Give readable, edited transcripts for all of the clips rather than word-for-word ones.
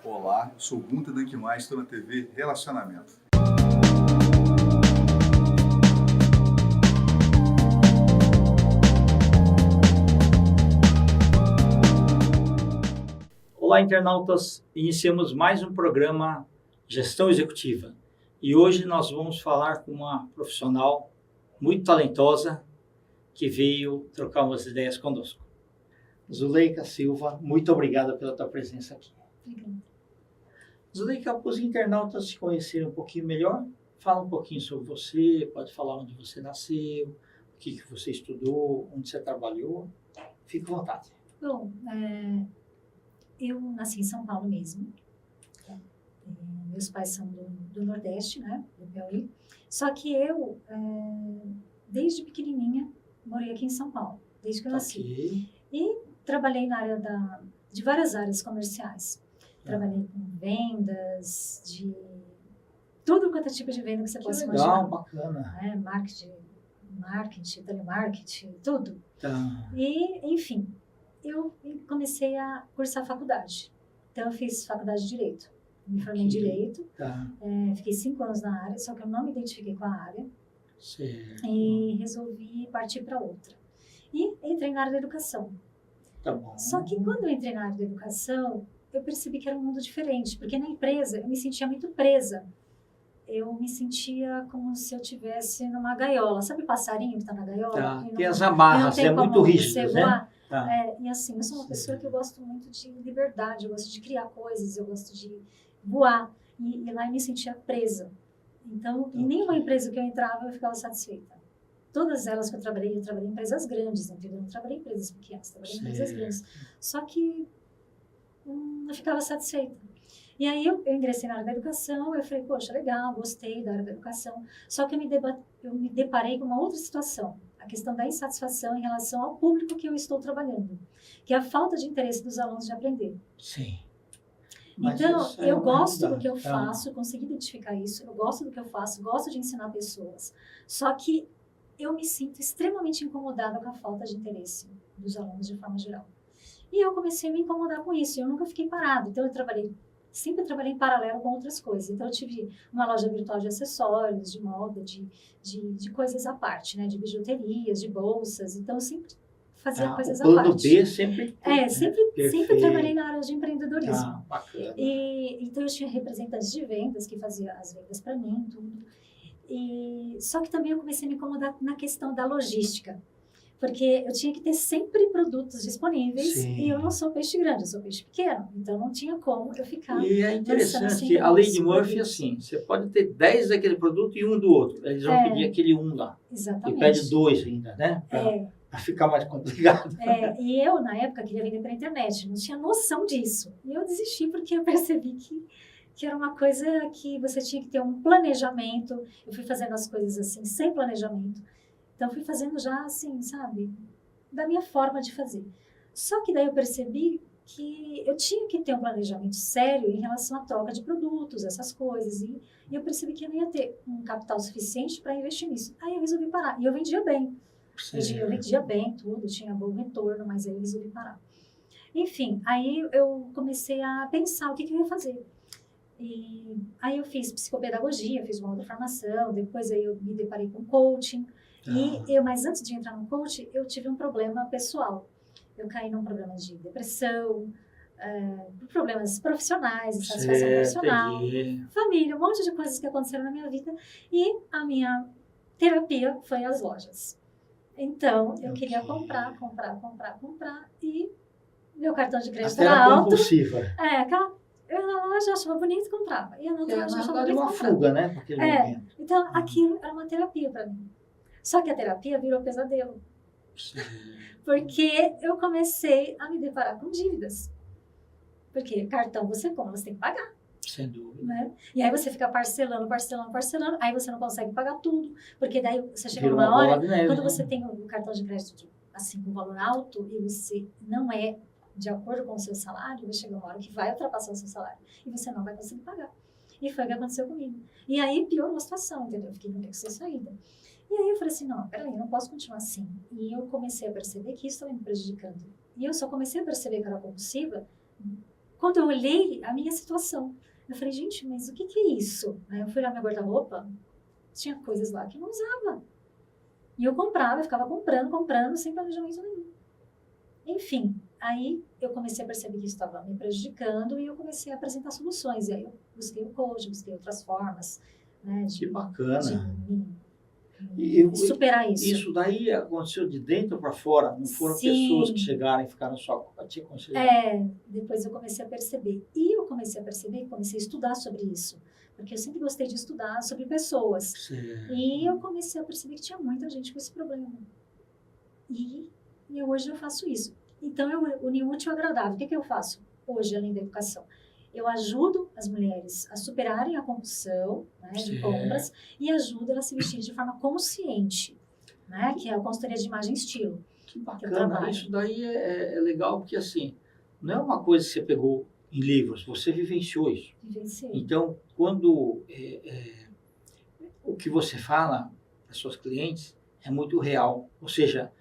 Olá, eu sou o Gunta Dankmais, estou na TV Relacionamento. Olá, internautas! Iniciamos mais um programa Gestão Executiva. E hoje nós vamos falar com uma profissional muito talentosa que veio trocar umas ideias conosco. Zuleika Silva, muito obrigado pela tua presença aqui. Obrigada. Zuleika, para os internautas te conhecerem um pouquinho melhor, fala um pouquinho sobre você, pode falar onde você nasceu, o que você estudou, onde você trabalhou. Fique à vontade. Bom, eu nasci em São Paulo mesmo. Meus pais são do Nordeste, né, do Piauí. Só que eu, desde pequenininha, morei aqui em São Paulo, desde que eu nasci. Okay. E trabalhei na área de várias áreas comerciais. Trabalhei com vendas, de tudo quanto é tipo de venda que você possa imaginar. Legal, bacana. Marketing, telemarketing, tudo. Tá. E, enfim, eu comecei a cursar faculdade. Então, eu fiz faculdade de Direito. Me formei em Direito. Tá. Fiquei 5 anos na área, só que eu não me identifiquei com a área. Certo. E resolvi partir para outra. E entrei na área da educação. Tá bom. Só que quando eu entrei na área da educação, eu percebi que era um mundo diferente. Porque na empresa, eu me sentia muito presa. Eu me sentia como se eu estivesse numa gaiola. Sabe passarinho que está na gaiola? Tá. Não, Tem as amarras, tem muito como rígidas, você né? voar. Tá. E assim, eu sou uma pessoa que eu gosto muito de liberdade, eu gosto de criar coisas, eu gosto de voar. E lá eu me sentia presa. Então, em nenhuma empresa que eu entrava, eu ficava satisfeita. Todas elas que eu trabalhei em empresas grandes, entendeu? Eu não trabalhei em empresas pequenas, trabalhei em empresas grandes. Só que não ficava satisfeita. E aí eu ingressei na área da educação, eu falei, poxa, legal, gostei da área da educação. Só que eu me deparei com uma outra situação, a questão da insatisfação em relação ao público que eu estou trabalhando, que é a falta de interesse dos alunos de aprender. Sim. Então, eu gosto do que eu faço, eu consegui identificar isso, eu gosto do que eu faço, gosto de ensinar pessoas. Só que eu me sinto extremamente incomodada com a falta de interesse dos alunos de forma geral. E eu comecei a me incomodar com isso, eu nunca fiquei parada. Então, sempre trabalhei em paralelo com outras coisas. Então, eu tive uma loja virtual de acessórios, de moda, de coisas à parte, né? De bijuterias, de bolsas. Então, eu sempre fazia coisas à parte. O plano B sempre... Sempre trabalhei na área de empreendedorismo. Bacana. Então, eu tinha representantes de vendas que faziam as vendas para mim, tudo. Só que também eu comecei a me incomodar na questão da logística. Porque eu tinha que ter sempre produtos disponíveis. Sim. E eu não sou peixe grande, eu sou peixe pequeno. Então, não tinha como eu ficar... E é interessante, a lei de Murphy, assim, você pode ter 10 daquele produto e um do outro. Eles vão pedir aquele um lá. Exatamente. E pede 2 ainda, né? Para ficar mais complicado. E eu, na época, queria vender pela internet. Não tinha noção disso. E eu desisti porque eu percebi que era uma coisa que você tinha que ter um planejamento. Eu fui fazendo as coisas assim, sem planejamento. Então, fui fazendo já assim, sabe? Da minha forma de fazer. Só que daí eu percebi que eu tinha que ter um planejamento sério em relação à troca de produtos, essas coisas. E eu percebi que eu não ia ter um capital suficiente para investir nisso. Aí eu resolvi parar. E eu vendia bem. Eu vendia bem tudo, tinha bom retorno, mas aí eu resolvi parar. Enfim, aí eu comecei a pensar o que eu ia fazer. E aí eu fiz psicopedagogia, fiz uma outra formação, depois aí eu me deparei com coaching. Mas antes de entrar no coaching, eu tive um problema pessoal. Eu caí num problema de depressão, problemas profissionais, insatisfação profissional, família, um monte de coisas que aconteceram na minha vida. E a minha terapia foi as lojas. Então, eu queria comprar. E meu cartão de crédito era alto. Compulsiva. Eu na loja achava bonito e comprava. E eu não achava bonito uma fuga, né? Momento. Então, aquilo era uma terapia para mim. Só que a terapia virou pesadelo. Sim. Porque eu comecei a me deparar com dívidas. Porque cartão você compra, você tem que pagar. Sem dúvida. Né? E aí você fica parcelando, aí você não consegue pagar tudo. Porque daí você chega numa hora, quando você tem o cartão de crédito assim, com valor alto, e você não é de acordo com o seu salário, vai chegar uma hora que vai ultrapassar o seu salário. E você não vai conseguir pagar. E foi o que aconteceu comigo. E aí piorou a situação, entendeu? Eu fiquei no beco sem saída. E aí eu falei assim, não, peraí, eu não posso continuar assim. E eu comecei a perceber que isso estava me prejudicando. E eu só comecei a perceber que era compulsiva quando eu olhei a minha situação, eu falei, gente, mas o que que é isso? Aí eu fui lá na minha guarda-roupa, tinha coisas lá que eu não usava. E eu comprava, eu ficava comprando, sem planejamento nenhum. Enfim, aí eu comecei a perceber que isso estava me prejudicando e eu comecei a apresentar soluções. E aí eu busquei o coach, busquei outras formas, né, Que de bacana. me superar isso. Isso daí aconteceu de dentro para fora? Não foram pessoas que chegaram e ficaram só para te aconselhar? Depois eu comecei a perceber. E eu comecei a perceber e comecei a estudar sobre isso. Porque eu sempre gostei de estudar sobre pessoas. Certo. E eu comecei a perceber que tinha muita gente com esse problema. E hoje eu faço isso. Então, eu uni o útil ao agradável. O que eu faço hoje, além da educação? Eu ajudo as mulheres a superarem a compulsão, né, de compras e ajudo elas a se vestirem de forma consciente, né, que é a consultoria de imagem e estilo. Que bacana. Isso daí é legal porque, assim, não é uma coisa que você pegou em livros, você vivenciou isso. Vivenciei. Então, quando o que você fala para as suas clientes é muito real. Ou seja,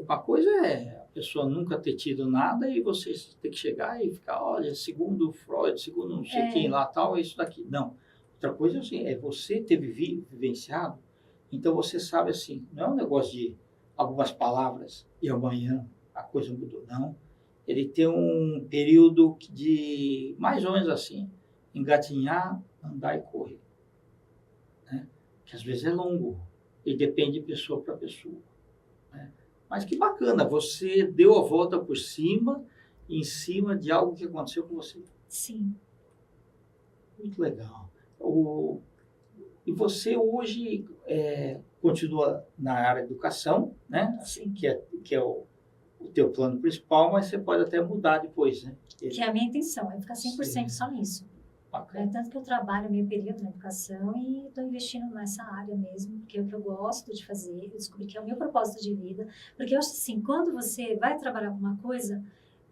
uma coisa é a pessoa nunca ter tido nada e você ter que chegar e ficar, olha, segundo Freud, segundo não sei quem lá tal, é isso daqui. Não. Outra coisa assim, é você ter vivenciado, então você sabe assim, não é um negócio de algumas palavras e amanhã a coisa mudou. Não. Ele tem um período de, mais ou menos assim, engatinhar, andar e correr. Né? Que às vezes é longo e depende de pessoa para pessoa. Né? Mas que bacana, você deu a volta por cima, em cima de algo que aconteceu com você. Sim. Muito legal. E você hoje continua na área da educação, né? Assim, que é o teu plano principal, mas você pode até mudar depois, né? Que é a minha intenção, é ficar 100% só nisso. Tanto que eu trabalho meio período na educação e estou investindo nessa área mesmo, porque é o que eu gosto de fazer, eu descobri que é o meu propósito de vida, porque eu acho assim, quando você vai trabalhar com uma coisa,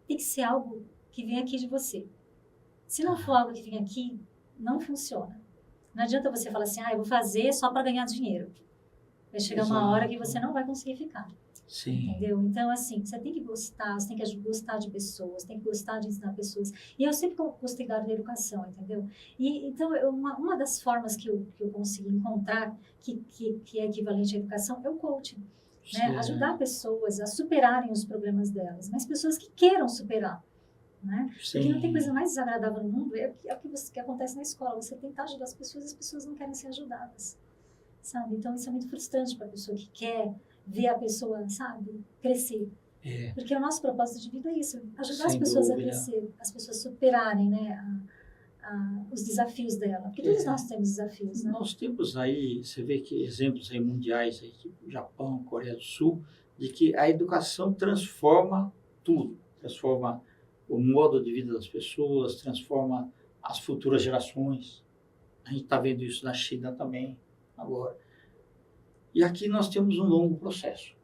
tem que ser algo que vem aqui de você. Se não for algo que vem aqui, não funciona. Não adianta você falar assim, eu vou fazer só para ganhar dinheiro. Vai chegar uma hora que você não vai conseguir ficar. Sim. Entendeu? Então, assim, você tem que gostar, você tem que gostar de pessoas, tem que gostar de ensinar pessoas. E eu sempre gostei da área da educação, entendeu? E, então, uma das formas que eu consegui encontrar que é equivalente à educação é o coaching. Né? Ajudar pessoas a superarem os problemas delas, mas pessoas que queiram superar. Né? Porque não tem coisa mais desagradável no mundo, é o que acontece na escola. Você tentar ajudar as pessoas não querem ser ajudadas. Sabe? Então, isso é muito frustrante para a pessoa que quer ver a pessoa, sabe, crescer. Porque o nosso propósito de vida é isso, ajudar as pessoas a crescer, as pessoas superarem, né, os desafios dela. Porque todos nós temos desafios, né? Nós temos aí, você vê que exemplos aí mundiais, aí, tipo Japão, Coreia do Sul, de que a educação transforma tudo, transforma o modo de vida das pessoas, transforma as futuras gerações. A gente está vendo isso na China também, agora. E aqui nós temos um longo processo,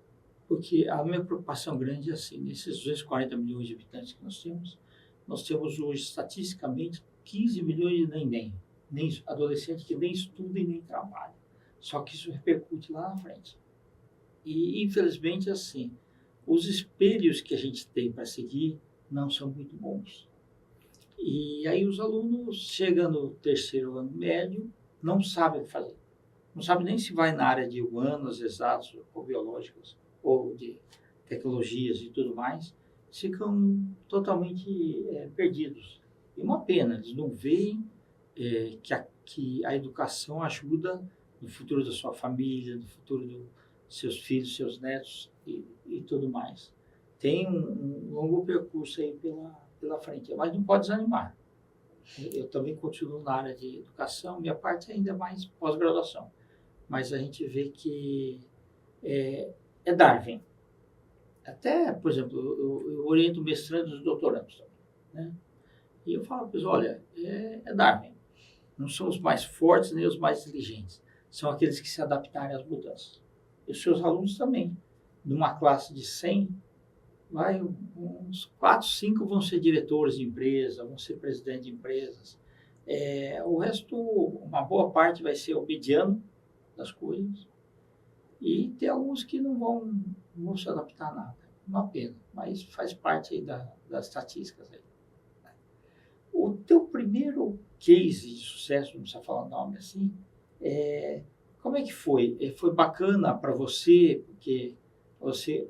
porque a minha preocupação grande é assim, nesses 240 milhões de habitantes que nós temos hoje, estatisticamente, 15 milhões de nem adolescentes que nem estudam e nem trabalham. Só que isso repercute lá na frente. E, infelizmente, assim, os espelhos que a gente tem para seguir não são muito bons. E aí os alunos chegam no terceiro ano médio, não sabem o que fazer. Não sabe nem se vai na área de humanas, exatas ou biológicas, ou de tecnologias e tudo mais, ficam totalmente perdidos. E uma pena, eles não veem que a educação ajuda no futuro da sua família, no futuro dos seus filhos, seus netos e tudo mais. Tem um longo percurso aí pela frente, mas não pode desanimar. Eu também continuo na área de educação, minha parte é ainda mais pós-graduação. Mas a gente vê que é Darwin. Até, por exemplo, eu oriento mestrandos e doutorandos também, né? E eu falo para eles, olha, é Darwin. Não são os mais fortes nem os mais inteligentes. São aqueles que se adaptarem às mudanças. E os seus alunos também. Numa classe de 100, uns 4, 5 vão ser diretores de empresa, vão ser presidentes de empresas. O resto, uma boa parte vai ser o mediano das coisas. E tem alguns que não vão se adaptar a nada. Uma pena, mas faz parte aí das estatísticas. Aí. case de sucesso, não precisa falar o nome assim, como é que foi? Foi bacana para você, porque você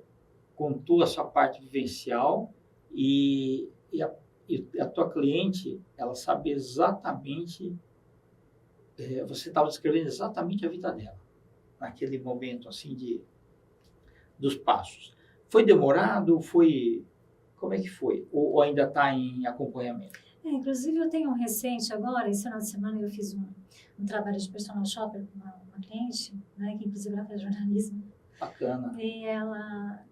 contou essa parte vivencial e a tua cliente, ela sabe exatamente, você estava descrevendo exatamente a vida dela, naquele momento assim dos passos. Foi demorado? Como é que foi? Ou ainda está em acompanhamento? Inclusive, eu tenho um recente agora, esse final de semana eu fiz um trabalho de personal shopper com uma cliente, né, que inclusive ela faz jornalismo. Bacana. E ela,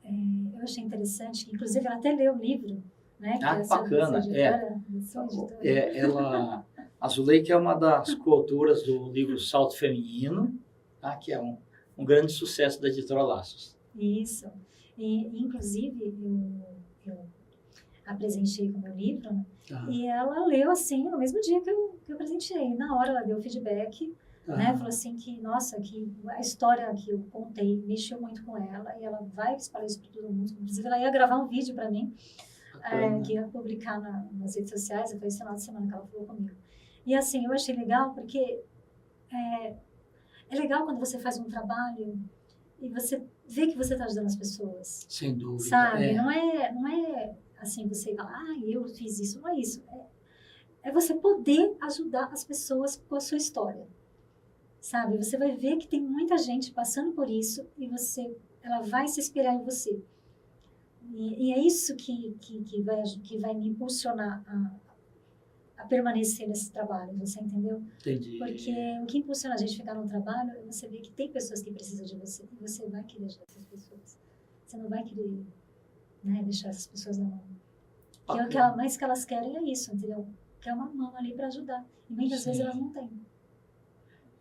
eu achei interessante, que inclusive ela até leu o livro, né, que é bacana. sua editora. A Zuleika é uma das coautoras do livro Salto Feminino, tá, que é um grande sucesso da editora Laços. Isso. E, inclusive, eu apresentei com o meu livro, né? E ela leu assim no mesmo dia que eu apresentei. Na hora ela deu feedback, né? Falou assim que, nossa, que a história que eu contei mexeu muito com ela e ela vai espalhar isso para todo mundo. Inclusive, ela ia gravar um vídeo para mim, que ia publicar nas redes sociais. Foi esse final de semana que ela falou comigo. E assim, eu achei legal porque é legal quando você faz um trabalho e você vê que você está ajudando as pessoas. Sem dúvida. Sabe? Não é assim, você fala, eu fiz isso. Não é isso. É você poder ajudar as pessoas com a sua história. Sabe? Você vai ver que tem muita gente passando por isso e ela vai se inspirar em você. E é isso que vai me impulsionar a permanecer nesse trabalho, você entendeu? Entendi. Porque o que impulsiona a gente a ficar no trabalho é você ver que tem pessoas que precisam de você e você vai querer ajudar essas pessoas. Você não vai querer, né, deixar essas pessoas na mão. Porque o que mais que elas querem é isso, entendeu? Quer uma mão ali para ajudar. E muitas vezes elas não têm.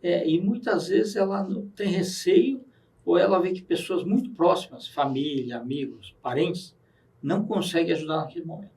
E muitas vezes ela não tem receio ou ela vê que pessoas muito próximas, família, amigos, parentes, não conseguem ajudar naquele momento.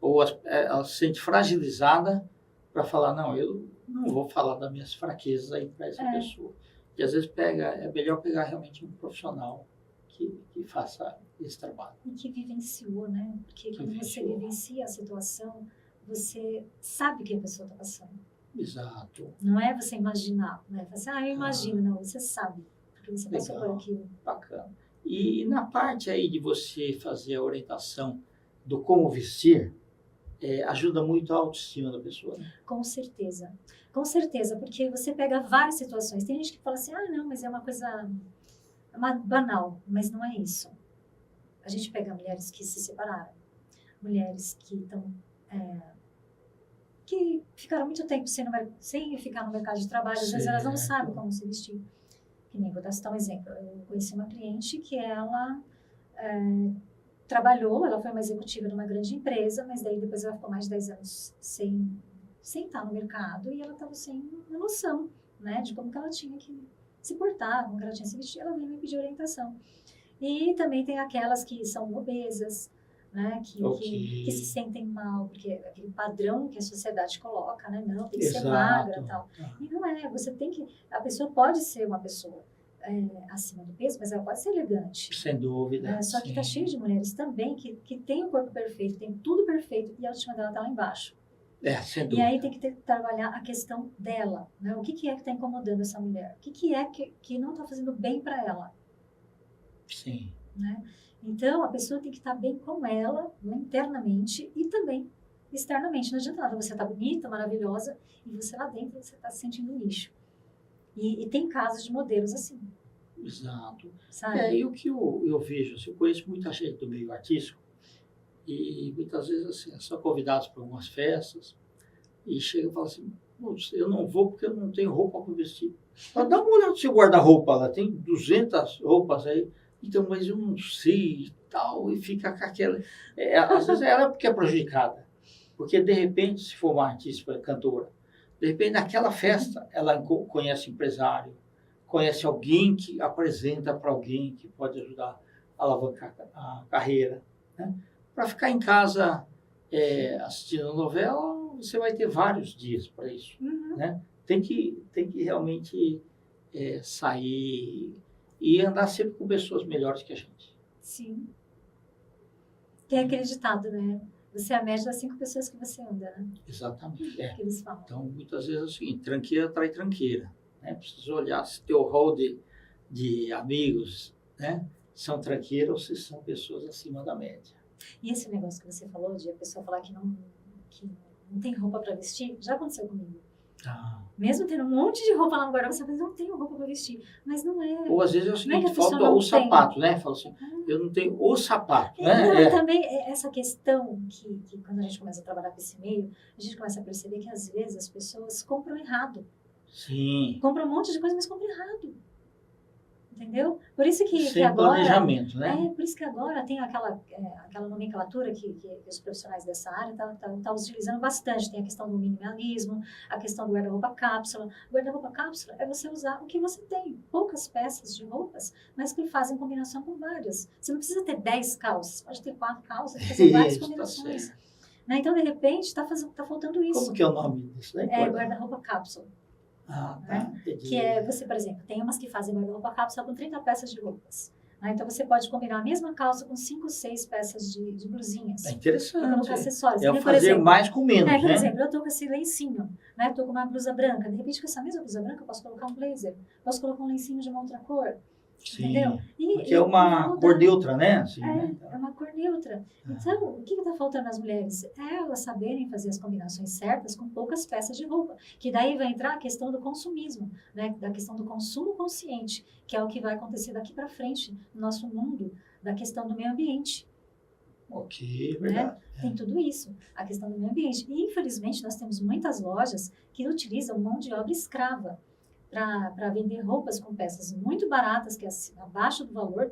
Ou ela se sente fragilizada para falar, não, eu não vou falar das minhas fraquezas aí para essa pessoa. E às vezes é melhor pegar realmente um profissional que faça esse trabalho. E que vivenciou, né? Porque quando você vivencia a situação, você sabe o que a pessoa está passando. Exato. Não é você imaginar, né? Você, eu imagino, não, você sabe, porque você passou por aquilo. Bacana. E na parte aí de você fazer a orientação do como vestir, ajuda muito a autoestima da pessoa, né? Com certeza, porque você pega várias situações. Tem gente que fala assim, não, mas é uma coisa banal, mas não é isso. A gente pega mulheres que se separaram, mulheres que estão que ficaram muito tempo sem ficar no mercado de trabalho, às vezes elas não sabem como se vestir. Que nem, vou citar um exemplo, eu conheci uma cliente que ela trabalhou, ela foi uma executiva de uma grande empresa, mas daí depois ela ficou mais de 10 anos sem estar no mercado e ela estava sem noção, né, de como que ela tinha que se portar, como que ela tinha que se vestir. Ela veio me pedir orientação. E também tem aquelas que são obesas, né, que se sentem mal, porque é aquele padrão que a sociedade coloca, né, não, tem que ser magra e tal. E não é, a pessoa pode ser uma pessoa acima do peso, mas ela pode ser elegante. Sem dúvida. Só que está cheio de mulheres também que tem o corpo perfeito, tem tudo perfeito, e a autoestima dela está lá embaixo. Sem dúvida. E aí tem que trabalhar a questão dela, né? O que é que está incomodando essa mulher? O que é que não está fazendo bem para ela? Sim. Né? Então, a pessoa tem que estar bem com ela, internamente e também externamente. Não adianta nada você estar bonita, maravilhosa, e você lá dentro você está se sentindo um lixo. E tem casos de modelos assim. Exato. Sabe? E o que eu vejo, assim, eu conheço muita gente do meio artístico e muitas vezes assim, são convidados para algumas festas e chegam e falam assim, eu não vou porque eu não tenho roupa para vestir. Mas dá uma olhada no seu guarda-roupa, ela tem 200 roupas aí, então, mas eu não sei e tal, e fica com aquela... às vezes ela porque é prejudicada, porque de repente, se for uma artista, cantora, de repente naquela festa ela conhece empresário, conhece alguém que apresenta para alguém que pode ajudar a alavancar a carreira, né? Para ficar em casa assistindo a novela, você vai ter vários dias para isso, né? Tem que realmente sair e andar sempre com pessoas melhores que a gente. Sim. Tem aquele ditado, né? Você é a média das 5 pessoas que você anda, né? Exatamente. Que eles falam. Então, muitas vezes é o seguinte, tranqueira atrai tranqueira. Né? Precisa olhar se teu rol de amigos, né, são tranqueiros ou se são pessoas acima da média. E esse negócio que você falou de a pessoa falar que não tem roupa para vestir, já aconteceu comigo. Ah. Mesmo tendo um monte de roupa lá no guarda-roupa, você fala, não tenho roupa para vestir. Mas não é. Ou às vezes é o Não é seguinte, que a pessoa falta não o tem. sapato, né? Fala assim, eu não tenho o sapato, né? Não, também essa questão que quando a gente começa a trabalhar com esse meio, a gente começa a perceber que às vezes as pessoas compram errado. Sim. Compram um monte de coisa, mas compram errado. Entendeu? Por isso que Sem agora... planejamento, né? por isso que agora tem aquela nomenclatura que os profissionais dessa área estão utilizando bastante. Tem a questão do minimalismo, a questão do guarda-roupa cápsula. O guarda-roupa cápsula é você usar o que você tem. Poucas peças de roupas, mas que fazem combinação com várias. Você não precisa ter 10 calças. Pode ter 4 calças, fazer várias Isso, combinações. tá certo. Né? Então, de repente, está faltando isso. Como que é o nome disso? Né? É guarda-roupa cápsula. Ah, tá. Entendi. Que é, você, por exemplo, tem umas que fazem guarda-roupa cápsula com 30 peças de roupas. Né? Então, você pode combinar a mesma calça com 5, 6 peças de blusinhas. É E interessante. colocar acessórios. É o Por fazer exemplo, mais com menos, por né? exemplo, eu estou com esse lencinho, né? Estou com uma blusa branca. De repente, com essa mesma blusa branca, eu posso colocar um blazer. Posso colocar um lencinho de uma outra cor. Sim. Entendeu? Porque é uma cor neutra, né? Assim, né? É uma cor neutra. Então, o que está faltando nas mulheres? É elas saberem fazer as combinações certas com poucas peças de roupa. Que daí vai entrar a questão do consumismo, né? Da questão do consumo consciente, que é o que vai acontecer daqui para frente no nosso mundo, da questão do meio ambiente. Ok, verdade. Tem tudo isso, a questão do meio ambiente. E, infelizmente, nós temos muitas lojas que utilizam mão de obra escrava para vender roupas com peças muito baratas, que é abaixo do valor.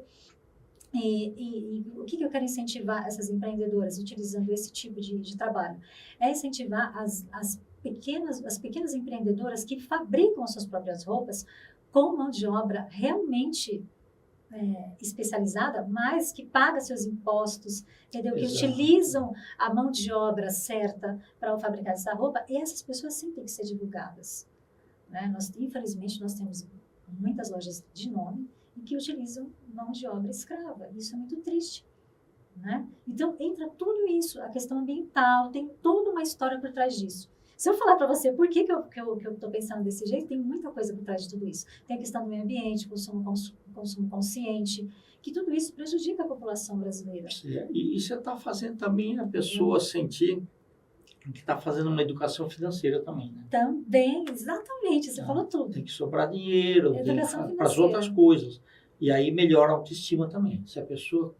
E o que eu quero incentivar essas empreendedoras utilizando esse tipo de trabalho? É incentivar as pequenas empreendedoras que fabricam as suas próprias roupas com mão de obra realmente especializada, mas que paga seus impostos, entendeu? Que Exato. utilizam a mão de obra certa para fabricar essa roupa. E essas pessoas sim têm que ser divulgadas. Né? Infelizmente, nós temos muitas lojas de nome e que utilizam mão de obra escrava. Isso é muito triste. Né? Então, entra tudo isso, a questão ambiental, tem toda uma história por trás disso. Se eu falar para você por que eu estou pensando desse jeito, tem muita coisa por trás de tudo isso. Tem a questão do meio ambiente, consumo consciente, que tudo isso prejudica a população brasileira. E você está fazendo também a pessoa sentir que está fazendo uma educação financeira também, né? Também, exatamente, você falou tudo. Tem que sobrar dinheiro Educação para as outras coisas. E aí melhora a autoestima também. Se a pessoa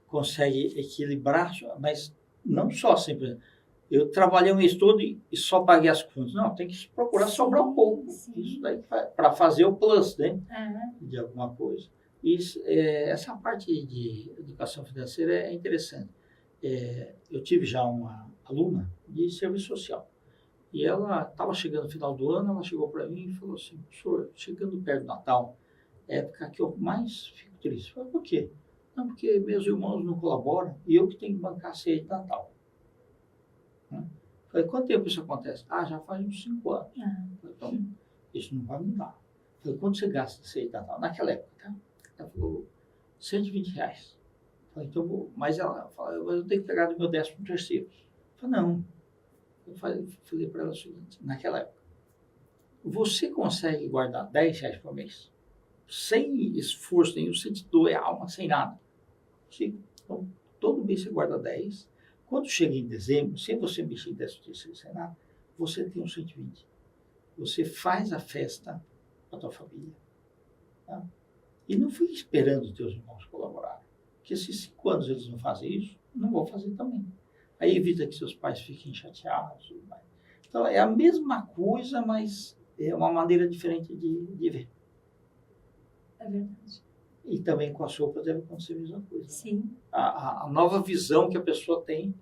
consegue equilibrar, mas não só sempre. Eu trabalhei um mês todo e só paguei as contas. Não, tem que procurar sobrar um pouco. Sim. Isso daí para fazer o plus, né? É. De alguma coisa. Isso, essa parte de educação financeira é interessante. Eu tive já uma aluna de serviço social. E ela estava chegando no final do ano, ela chegou para mim e falou assim, professor, chegando perto do Natal, é a época que eu mais fico triste. Eu falei, por quê? Não, porque meus irmãos não colaboram e eu que tenho que bancar a ceia de Natal. Eu falei, quanto tempo isso acontece? Já faz uns 5 anos. Falei, então, isso não vai mudar. Eu falei, quanto você gasta de ceia de Natal? Naquela época, tá? Ela falou, R$120. Eu falei, então eu vou. Mas ela falou, eu tenho que pegar do meu 13º. Eu falei, não. Eu falei para ela o seguinte, naquela época, você consegue guardar R$10 por mês? Sem esforço nenhum, sem te doer a alma, sem nada. Então, todo mês você guarda 10. Quando chega em dezembro, sem você mexer em 13º sem nada, você tem um 120. Você faz a festa para a tua família. Tá? E não fique esperando os teus irmãos colaborarem. Porque se 5 anos eles não fazem isso, não vão fazer também. Aí evita que seus pais fiquem chateados. Então, é a mesma coisa, mas é uma maneira diferente de ver. É verdade. E também com as roupas deve acontecer a mesma coisa. Sim. A nova visão que a pessoa tem,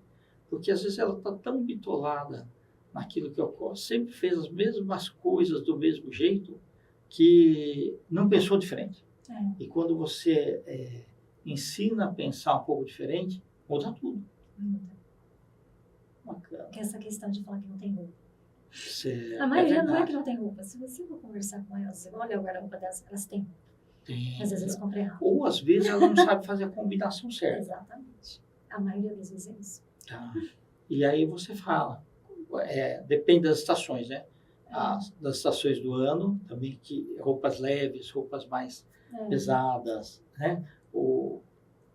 porque às vezes ela está tão bitolada naquilo que ocorre, sempre fez as mesmas coisas do mesmo jeito, que não pensou diferente. E quando você ensina a pensar um pouco diferente, muda tudo. Bacana. Que é essa questão de falar que não tem roupa. A maioria não é que não tem roupa. Se você for conversar com elas, olha o guarda-roupa delas, elas têm. Às vezes eles compram errado. Ou às vezes ela não sabe fazer a combinação certa. Exatamente. A maioria das vezes é isso. Tá? E aí você fala, depende das estações, né? Das estações do ano, também que roupas leves, roupas mais pesadas, né?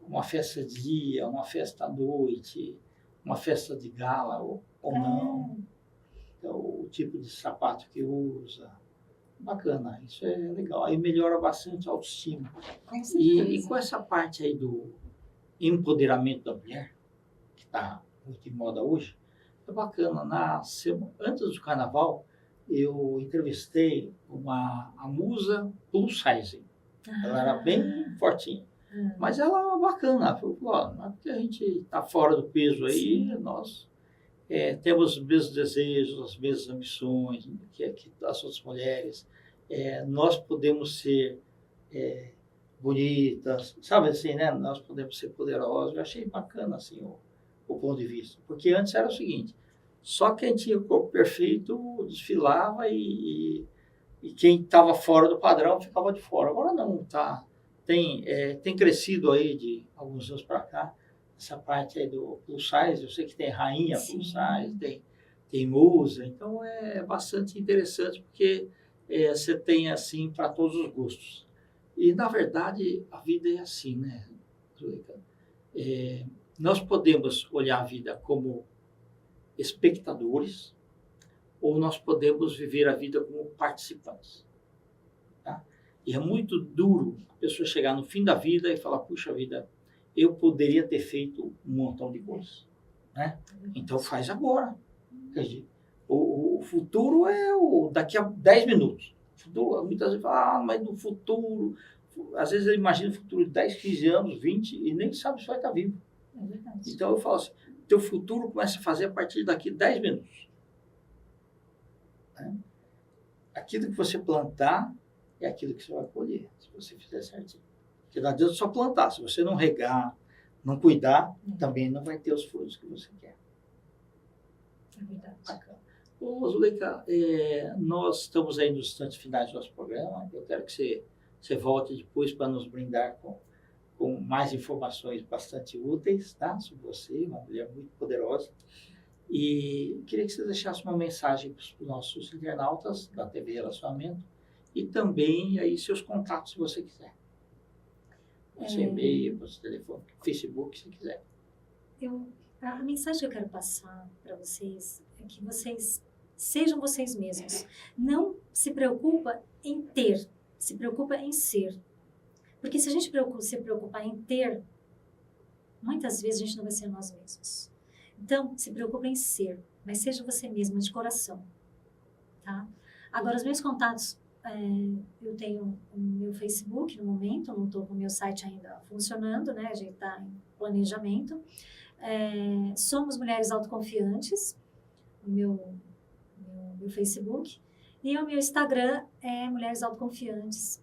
Uma festa de dia, uma festa à noite, uma festa de gala ou não. Então, o tipo de sapato que usa. Bacana, isso é legal. Aí melhora bastante a autoestima. E com essa parte aí do empoderamento da mulher, que está muito em moda hoje, é bacana. Antes do carnaval, eu entrevistei a musa plus size. Ela era bem fortinha. Mas ela era bacana. Ela falou, não é porque a gente está fora do peso aí, sim, nós temos os mesmos desejos, as mesmas ambições que as outras mulheres. Nós podemos ser bonitas, sabe assim, né? Nós podemos ser poderosas. Eu achei bacana assim o ponto de vista. Porque antes era o seguinte, só quem tinha o corpo perfeito desfilava e quem estava fora do padrão ficava de fora. Agora não, tá? Tem crescido aí de alguns anos para cá, essa parte aí do plus size. Eu sei que tem rainha plus size, tem musa, então é bastante interessante porque você tem assim para todos os gostos. E na verdade a vida é assim, né, Zuleika? Nós podemos olhar a vida como espectadores ou nós podemos viver a vida como participantes. Tá? E é muito duro a pessoa chegar no fim da vida e falar, puxa vida, eu poderia ter feito um montão de coisas. Né? Então faz agora. Quer dizer, o futuro é daqui a 10 minutos. O futuro, muitas vezes fala, mas no futuro... Às vezes ele imagina o futuro de 10, 15 anos, 20 e nem sabe se vai estar vivo. É verdade. Então eu falo assim, teu futuro começa a fazer a partir daqui 10 minutos. Né? Aquilo que você plantar é aquilo que você vai colher, se você fizer certinho. Porque não adianta só plantar, se você não regar, não cuidar, também não vai ter os frutos que você quer. É verdade. Bacana. Ô, Zuleika, nós estamos aí nos instantes finais do nosso programa. Eu quero que você volte depois para nos brindar com mais informações bastante úteis, tá? Sobre você, uma mulher muito poderosa. E queria que você deixasse uma mensagem para os nossos internautas da TV Relacionamento e também aí seus contatos, se você quiser. Seu e-mail, seu telefone, Facebook, se quiser. A mensagem que eu quero passar para vocês é que vocês sejam vocês mesmos. Não se preocupa em ter, se preocupa em ser. Porque se a gente se preocupar em ter, muitas vezes a gente não vai ser nós mesmos. Então, se preocupe em ser, mas seja você mesma de coração. Tá? Agora, os meus contatos, eu tenho o meu Facebook no momento, não estou com o meu site ainda funcionando, né? A gente está em planejamento. Somos Mulheres Autoconfiantes, o meu Facebook. E o meu Instagram é Mulheres Autoconfiantes,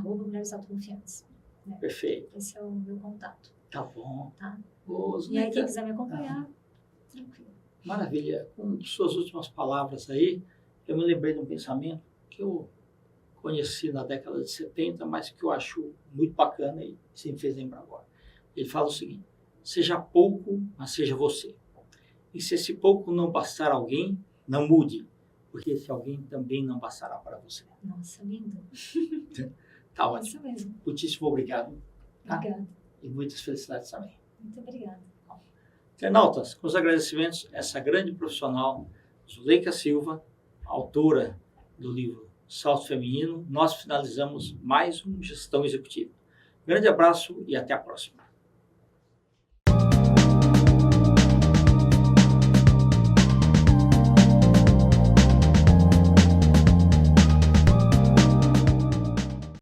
@Mulheres Autoconfiantes. Né? Perfeito. Esse é o meu contato. Tá bom. Tá? Zuleika, E aí, quem quiser me acompanhar, tranquilo. Maravilha. Com suas últimas palavras aí, eu me lembrei de um pensamento que eu conheci na década de 70, mas que eu acho muito bacana e se me fez lembrar agora. Ele fala o seguinte, seja pouco, mas seja você. E se esse pouco não bastar a alguém, não mude, porque esse alguém também não bastará para você. Nossa, lindo. Tá ótimo. Isso mesmo. Muitíssimo obrigado. Tá? Obrigada. E muitas felicidades também. Muito obrigada. Internautas, com os agradecimentos, essa grande profissional, Zuleika Silva, autora do livro Salto Feminino, nós finalizamos mais um Gestão Executiva. Grande abraço e até a próxima.